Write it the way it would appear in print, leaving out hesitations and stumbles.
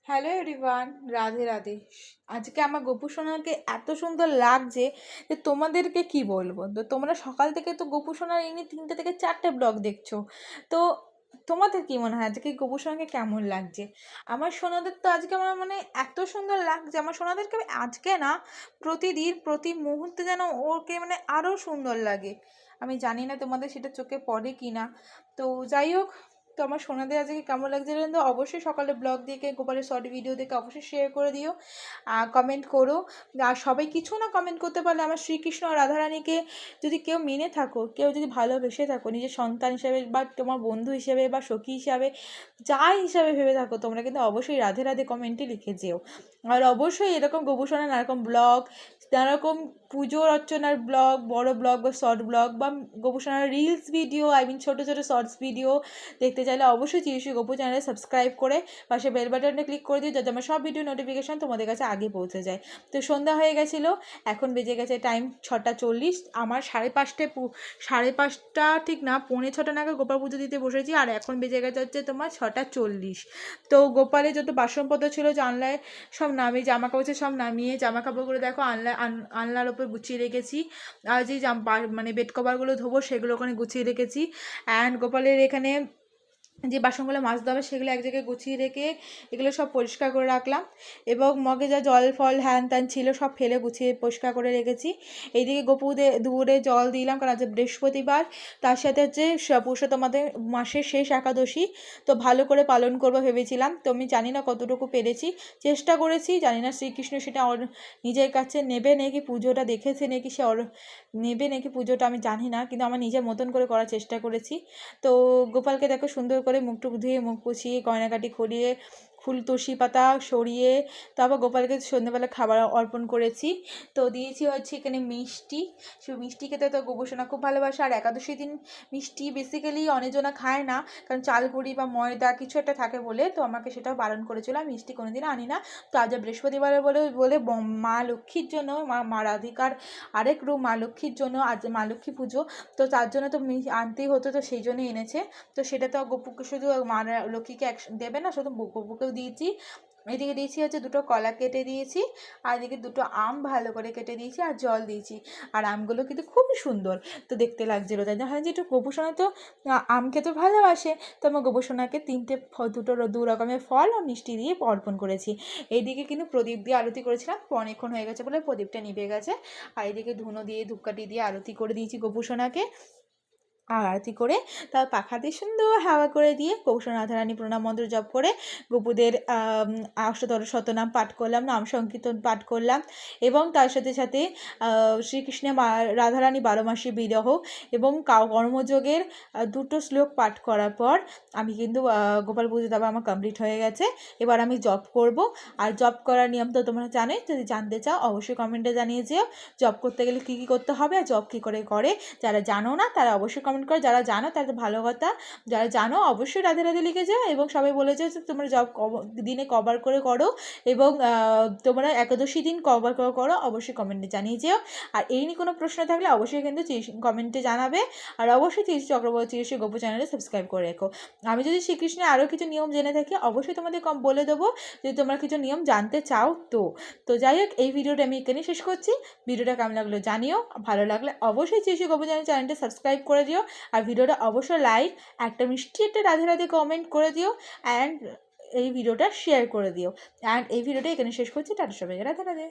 Hello everyone, Radhe Radhe. আজকে আমার গোপু সোনাকে এত সুন্দর লাগছে যে তোমাদেরকে কি বলবো। তো তোমরা সকাল থেকে তো গোপু সোনার এই নিয়ে 3টে থেকে 4টে ব্লগ দেখছো। তো তোমাদের কি মনে হয় আজকে গোপু সোনাকে কেমন লাগছে? আমার সোনাদের তো আজকে আমার মানে এত সুন্দর লাগছে। আমার সোনাদেরকে আমি আজকে না, প্রতিদিন প্রতি মুহূর্তে যেন ওকে মানে আরও সুন্দর লাগে। আমি জানি না তোমাদের সেটা চোখে পড়ে কি না। তো যাই হোক, তো আমার সোনাদের আজকে কেমন লাগছে কিন্তু অবশ্যই সকালে ব্লগ দেখে গোপালের শর্ট ভিডিও দেখে অবশ্যই শেয়ার করে দিও, কমেন্ট করো। আর সবাই কিছু না কমেন্ট করতে পারলে আমার শ্রীকৃষ্ণ আর রাধারানীকে যদি কেউ মেনে থাকো, কেউ যদি ভালোবেসে থাকো নিজের সন্তান হিসেবে বা তোমার বন্ধু হিসেবে বা সখী হিসাবে, যাই হিসাবে ভেবে থাকো, তোমরা কিন্তু অবশ্যই রাধে রাধে কমেন্টে লিখে যেও। আর অবশ্যই এরকম গোপুসোনা নানারকম ব্লগ, নানারকম পুজো অর্চনার ব্লগ, বড় ব্লগ বা শর্ট ব্লগ বা গোপুসোনার রিলস ভিডিও, ছোটো ছোটো শর্টস ভিডিও দেখতে চাইলে অবশ্যই চিরুষি গোপু চ্যানেলে সাবস্ক্রাইব করে পাশে বেল বাটনটা ক্লিক করে দিও, যাতে আমার সব ভিডিও নোটিফিকেশান তোমাদের কাছে আগে পৌঁছে যায়। তো সন্ধ্যা হয়ে গেছিলো, এখন বেজে গেছে টাইম 6টা 40। আমার 5:30 ঠিক না, 5:45 নাগাদ গোপাল পুজো দিতে বসেছি, আর এখন বেজে গেছে হচ্ছে তোমার 6টা 40। তো গোপালে যত বাসনপত্র ছিল জানলায় সব নামিয়ে, জামা কাপড় সব নামিয়ে, জামা কাপড়গুলো দেখো আনলার ওপর গুছিয়ে রেখেছি। আর যে মানে বেড কভারগুলো ধোবো সেগুলো ওখানে গুছিয়ে রেখেছি। অ্যান্ড গোপালের এখানে যে বাসনগুলো মাজতে হবে সেগুলো এক জায়গায় গুছিয়ে রেখে এগুলো সব পরিষ্কার করে রাখলাম, এবং মগে যা জল ফল হ্যান ত্যান ছিল সব ফেলে গুছিয়ে পরিষ্কার করে রেখেছি। এইদিকে দুপুরে জল দিলাম, কারণ আজ বৃহস্পতিবার, তার সাথে হচ্ছে পুরুষোত্তমাদের মাসের শেষ একাদশী। তো ভালো করে পালন করবো ভেবেছিলাম, তো আমি জানি না কতটুকু পেরেছি, চেষ্টা করেছি। জানি না শ্রীকৃষ্ণ সেটা নিজের কাছে নেবে নাকি, পুজোটা দেখেছে নাকি সে নেবে নাকি পুজোটা আমি জানি না, কিন্তু আমার নিজের মতন করে করার চেষ্টা করেছি। তো গোপালকে দেখো সুন্দর করে মুখ টুক ধুয়ে, মুখ পুছিয়ে, গয়নাকাটি খড়িয়ে, ফুল তুলসী পাতা সরিয়ে, তারপর গোপালকে সন্ধ্যেবেলা খাবার অর্পণ করেছি। তো দিয়েছি হচ্ছে এখানে মিষ্টি। সেই মিষ্টি খেতে তো গোপোষণা খুব ভালোবাসে। আর একাদশীর দিন মিষ্টি বেসিক্যালি অনেকজনা খায় না, কারণ চাল গুঁড়ি বা ময়দা কিছু একটা থাকে বলে, তো আমাকে সেটাও বারণ করেছিল, আমি মিষ্টি কোনোদিনও আনি না। তো আজ বৃহস্পতিবারে বলে বলে মা লক্ষ্মীর জন্য, মা রাধিকার আরেক রূপ মা লক্ষ্মীর জন্য, আজ মা লক্ষ্মী পুজো, তো তার জন্য তো আনতেই হতো, তো সেই জন্যই এনেছে। তো সেটা তো গপুকে শুধু মা লক্ষ্মীকে দেবে না, শুধু গপুকেও দিয়েছি। এদিকে দিয়েছি হচ্ছে 2টো কলা কেটে দিয়েছি, আর এদিকে 2টো আম ভালো করে কেটে দিয়েছি, আর জল দিয়েছি। আর আমগুলো কিন্তু খুবই সুন্দর তো দেখতে লাগছিলো, তাই না? হয় যে একটু গোপুসোনা তো আম খেতে ভালোবাসে, তো আমার গোপুসোনাকে 2 রকমের ফল আর মিষ্টি দিয়ে অর্পণ করেছি। এইদিকে কিন্তু প্রদীপ দিয়ে আরতি করেছিলাম, অনেকক্ষণ হয়ে গেছে বলে প্রদীপটা নিভে গেছে। আর এদিকে ধুনো দিয়ে ধূপকাঠি দিয়ে আরতি করে দিয়েছি গোপুসোনাকে। আর আরতি করে তার পাখা দিয়ে সুন্দর হাওয়া করে দিয়ে কৌশল রাধারানী প্রণাম মন্ত্র জপ করে গোপুদের অষ্টদর শতনাম পাঠ করলাম, নাম সংকীর্তন পাঠ করলাম, এবং তার সাথে সাথে শ্রীকৃষ্ণের রাধারানী 12 মাসে বিরহ এবং কর্মযোগের 2টো শ্লোক পাঠ করার পর আমি কিন্তু গোপাল পুজো দেওয়া আমার কমপ্লিট হয়ে গেছে। এবার আমি জপ করব। আর জপ করার নিয়ম তো তোমরা জানোই, যদি জানতে চাও অবশ্যই কমেন্টে জানিয়ে যেও জপ করতে গেলে কী কী করতে হবে আর জপ কী করে করে। যারা জানো না তারা অবশ্যই কমেন্ট করো, যারা জানো তারা তো ভালো কথা, যারা জানো অবশ্যই রাধে রাধে লিখে যাও। এবং সবাই বলেছে যে তোমরা জব দিনে কবার করে করো, এবং তোমরা একাদশী দিন কবার করে করো, অবশ্যই কমেন্টে জানিয়ে যেও। আর এই নিয়ে কোনো প্রশ্ন থাকলে অবশ্যই কিন্তু কমেন্টে জানাবে। আর অবশ্যই চিরুষি চক্রবর্তী চিরুষি গোপু চ্যানেলে সাবস্ক্রাইব করে রেখো। আমি যদি শ্রীকৃষ্ণের আরও কিছু নিয়ম জেনে থাকি অবশ্যই তোমাদের বলে দেবো, যদি তোমরা কিছু নিয়ম জানতে চাও। তো যাই হোক, এই ভিডিওটা আমি এখানে শেষ করছি। ভিডিওটা কেমন লাগলো জানিও, ভালো লাগলে অবশ্যই চিরুষি গোপু চ্যানেলটা সাবস্ক্রাইব করে দিও। আর ভিডিওটা অবশ্যই লাইক, একটা মিষ্টি একটা রাধে রাধে কমেন্ট করে দিও, অ্যান্ড এই ভিডিওটা শেয়ার করে দিও। অ্যান্ড এই ভিডিওটা এখানে শেষ করছি। টাটা সবাইকে, রাধে রাধে।